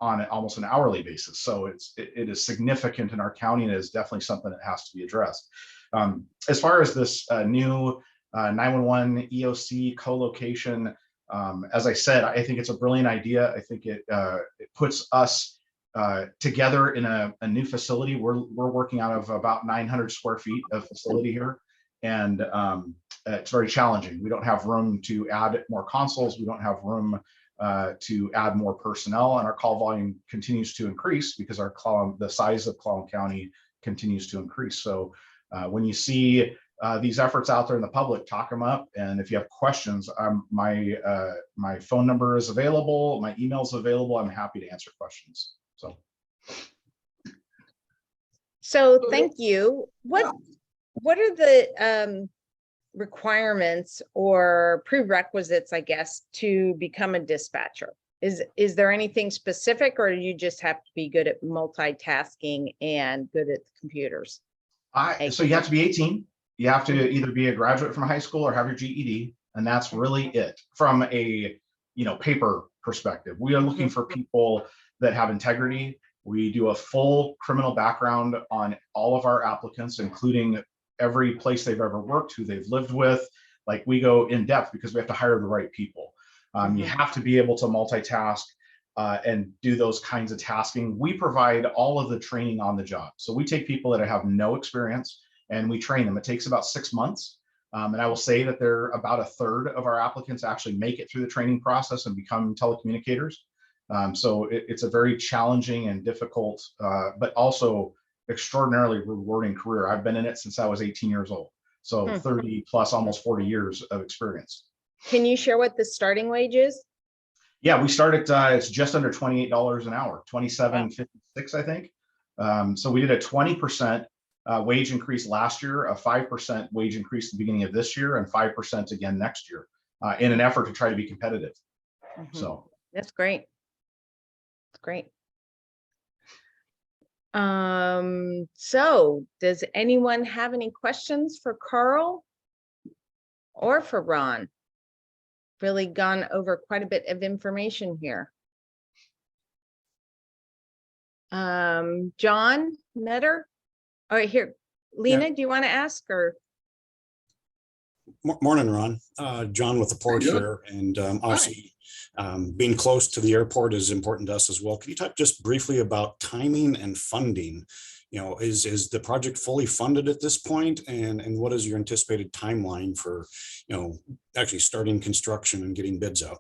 on almost an hourly basis. So it is significant in our county, and it is definitely something that has to be addressed. As far as this new 911 EOC co-location, as I said, I think it's a brilliant idea. I think it puts us together in a new facility. We're working out of about 900 square feet of facility here. and it's very challenging. We don't have room to add more consoles. We don't have room to add more personnel, and our call volume continues to increase because the size of Clallam County continues to increase. So when you see these efforts out there in the public, talk them up. And if you have questions, my phone number is available, my email is available. I'm happy to answer questions. So thank you. What are the requirements or prerequisites, I guess, to become a dispatcher? Is there anything specific, or do you just have to be good at multitasking and good at the computers? So you have to be 18. You have to either be a graduate from high school or have your GED, and that's really it from a paper perspective. We are looking for people that have integrity. We do a full criminal background on all of our applicants, including every place they've ever worked, who they've lived with. Like, we go in depth because we have to hire the right people. You have to be able to multitask and do those kinds of tasking. We provide all of the training on the job. So we take people that have no experience and we train them. It takes about 6 months. And I will say that about a third of our applicants actually make it through the training process and become telecommunicators. So it's a very challenging and difficult, but also extraordinarily rewarding career. I've been in it since I was 18 years old. So 30 plus, almost 40 years of experience. Can you share what the starting wage is? Yeah, we start at, it's just under $28 an hour, $27.56, I think. So we did a 20% wage increase last year, a 5% wage increase at the beginning of this year, and 5% again next year, in an effort to try to be competitive. So that's great. That's great. So does anyone have any questions for Carl or for Ron? Really gone over quite a bit of information here. John Netter. All right, here, Lena, do you want to ask, or? Morning, Ron. John with the port here, and obviously being close to the airport is important to us as well. Can you talk just briefly about timing and funding? Is the project fully funded at this point, and what is your anticipated timeline for actually starting construction and getting bids out?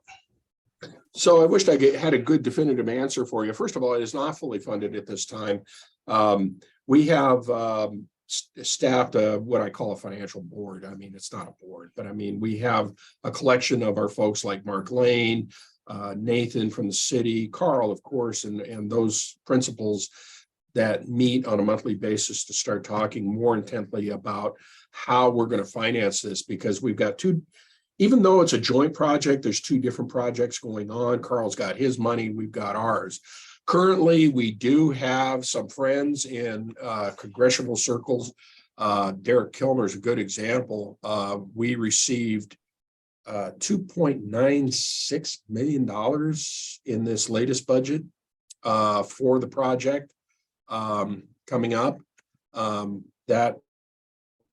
So I wished I had a good definitive answer for you. First of all, it is not fully funded at this time. We have staffed what I call a financial board. I mean, it's not a board, but I mean, we have a collection of our folks like Mark Lane, Nathan from the city, Carl, of course, and those principals that meet on a monthly basis to start talking more intently about how we're going to finance this, because we've got even though it's a joint project, there's two different projects going on. Carl's got his money, we've got ours. Currently, we do have some friends in congressional circles. Derek Kilmer is a good example. We received $2.96 million in this latest budget for the project coming up.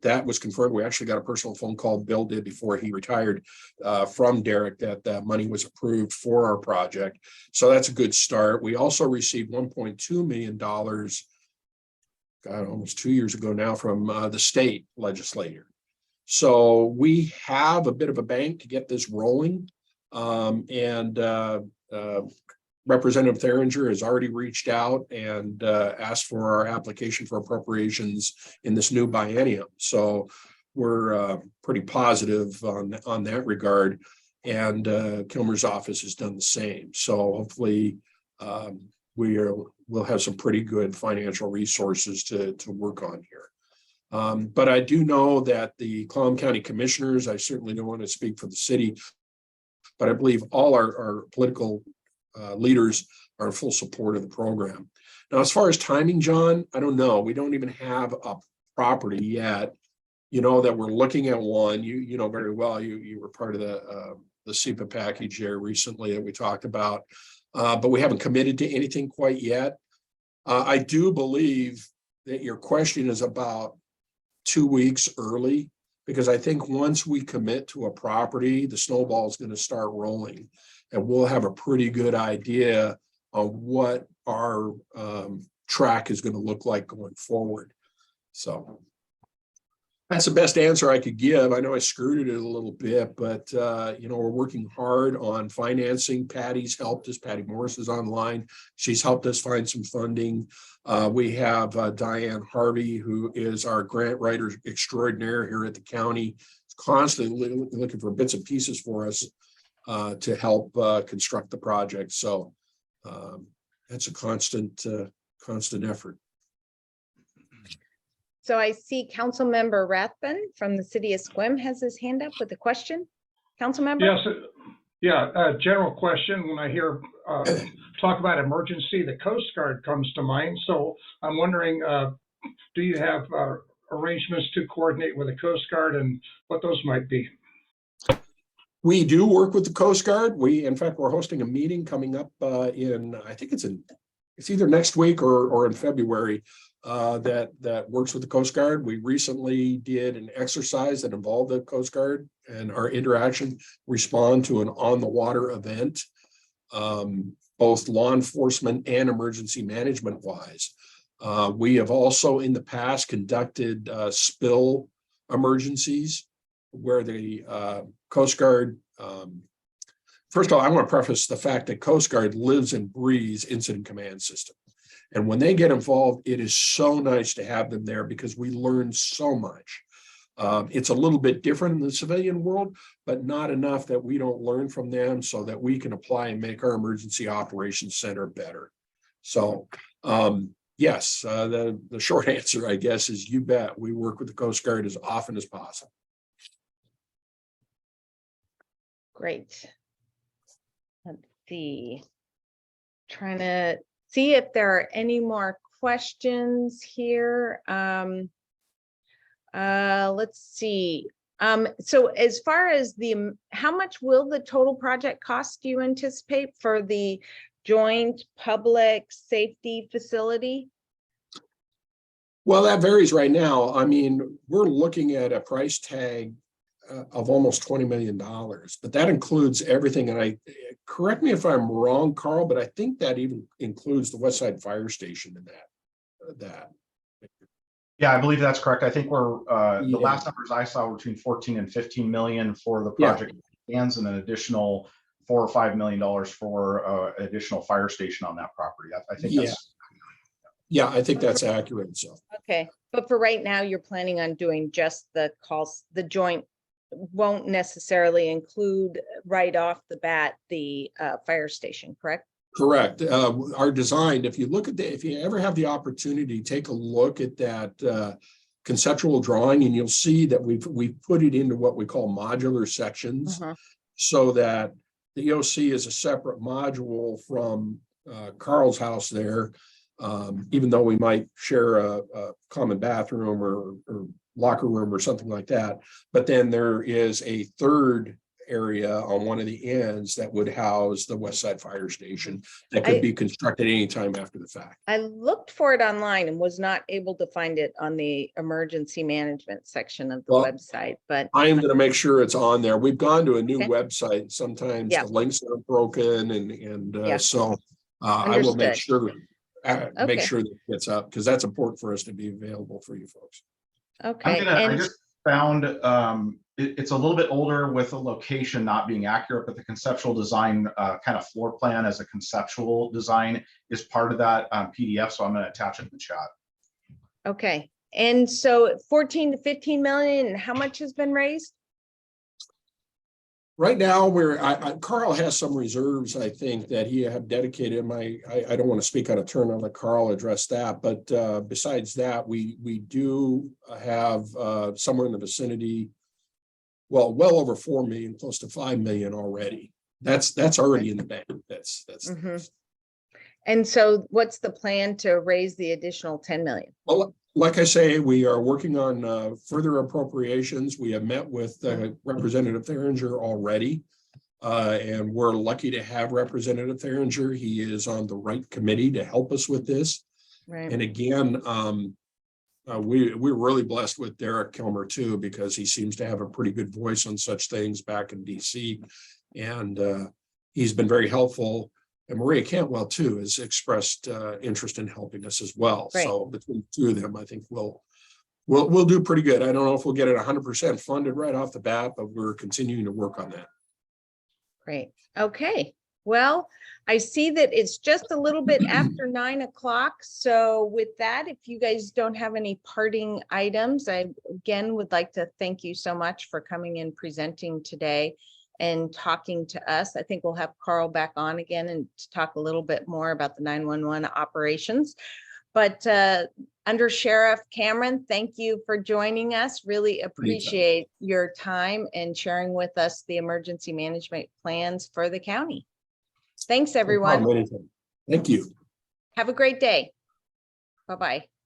That was confirmed. We actually got a personal phone call, Bill did, before he retired, from Derek, that money was approved for our project. So that's a good start. We also received $1.2 million, almost 2 years ago now, from the state legislature. So we have a bit of a bank to get this rolling. Representative Theringer has already reached out and asked for our application for appropriations in this new biennium. So we're pretty positive on that regard. And Kilmer's office has done the same. So hopefully we'll have some pretty good financial resources to work on here. But I do know that the Clallam County Commissioners, I certainly don't want to speak for the city, but I believe all our political leaders are in full support of the program. Now, as far as timing, John, I don't know. We don't even have a property yet. That we're looking at one. You know very well. You were part of the SEPA package there recently that we talked about, but we haven't committed to anything quite yet. I do believe that your question is about 2 weeks early, because I think once we commit to a property, the snowball is going to start rolling. And we'll have a pretty good idea of what our track is going to look like going forward. So, That's the best answer I could give. I know I screwed it a little bit, but we're working hard on financing. Patty's helped us. Patty Morris is online. She's helped us find some funding. We have Diane Harvey, who is our grant writer extraordinaire here at the county, constantly looking for bits and pieces for us to help construct the project. So that's a constant effort. So I see Councilmember Rathbun from the city of Sequim has his hand up with a question. Councilmember? Yes, yeah, general question. When I hear talk about emergency, the Coast Guard comes to mind. So I'm wondering, do you have arrangements to coordinate with the Coast Guard and what those might be? We do work with the Coast Guard. In fact, we're hosting a meeting coming up I think it's either next week or in February that works with the Coast Guard. We recently did an exercise that involved the Coast Guard and our interaction respond to an on the water event, both law enforcement and emergency management wise. We have also in the past conducted spill emergencies where the Coast Guard, first of all, I want to preface the fact that Coast Guard lives and breathes incident command system. And when they get involved, it is so nice to have them there because we learn so much. It's a little bit different in the civilian world, but not enough that we don't learn from them so that we can apply and make our emergency operations center better. So yes, the short answer, I guess, is you bet. We work with the Coast Guard as often as possible. Great. Let's see. Trying to see if there are any more questions here. Let's see. So as far as how much will the total project cost, do you anticipate for the joint public safety facility? Well, that varies right now. I mean, we're looking at a price tag of almost $20 million, but that includes everything. And correct me if I'm wrong, Carl, but I think that even includes the West Side Fire Station in that. Yeah, I believe that's correct. I think we're the last numbers I saw were between 14 and 15 million for the project stands, and an additional $4 or $5 million for additional fire station on that property. I think that's I think that's accurate. So okay, but for right now, you're planning on doing just the calls. The joint won't necessarily include right off the bat the fire station, correct? Correct. Our design, if you look at if you ever have the opportunity, take a look at that conceptual drawing, and you'll see that we've put it into what we call modular sections, so that the EOC is a separate module from Carl's house there, even though we might share a common bathroom or locker room or something like that. But then there is a third area on one of the ends that would house the West Side Fire Station that could be constructed anytime after the fact. I looked for it online and was not able to find it on the emergency management section of the website, but I am going to make sure it's on there. We've gone to a new website. Sometimes the links are broken, and so I will make sure that it gets up, because that's important for us to be available for you folks. Okay. I just found it's a little bit older with the location not being accurate, but the conceptual design kind of floor plan as a conceptual design is part of that PDF. So I'm going to attach it in the chat. Okay. And so 14 to 15 million, how much has been raised? Right now, Carl has some reserves, I think, that he have dedicated. I don't want to speak out of turn. I'll let Carl address that. But besides that, we do have somewhere in the vicinity, well over 4 million, close to 5 million already. That's already in the bank. That's And so what's the plan to raise the additional 10 million? Well, like I say, we are working on further appropriations. We have met with Representative Theringer already, and we're lucky to have Representative Theringer. He is on the right committee to help us with this. Right. And again, we're really blessed with Derek Kilmer too, because he seems to have a pretty good voice on such things back in DC, and he's been very helpful. And Maria Cantwell too has expressed interest in helping us as well. Right. So between the two of them, I think we'll we'll do pretty good. I don't know if we'll get it 100% funded right off the bat, but we're continuing to work on that. Great. Okay. Well, I see that it's just a little bit after 9 o'clock. So with that, if you guys don't have any parting items, I again would like to thank you so much for coming and presenting today and talking to us. I think we'll have Carl back on again and to talk a little bit more about the 911 operations. But Under Sheriff Cameron, thank you for joining us. Really appreciate your time and sharing with us the emergency management plans for the county. Thanks, everyone. Thank you. Have a great day. Bye-bye.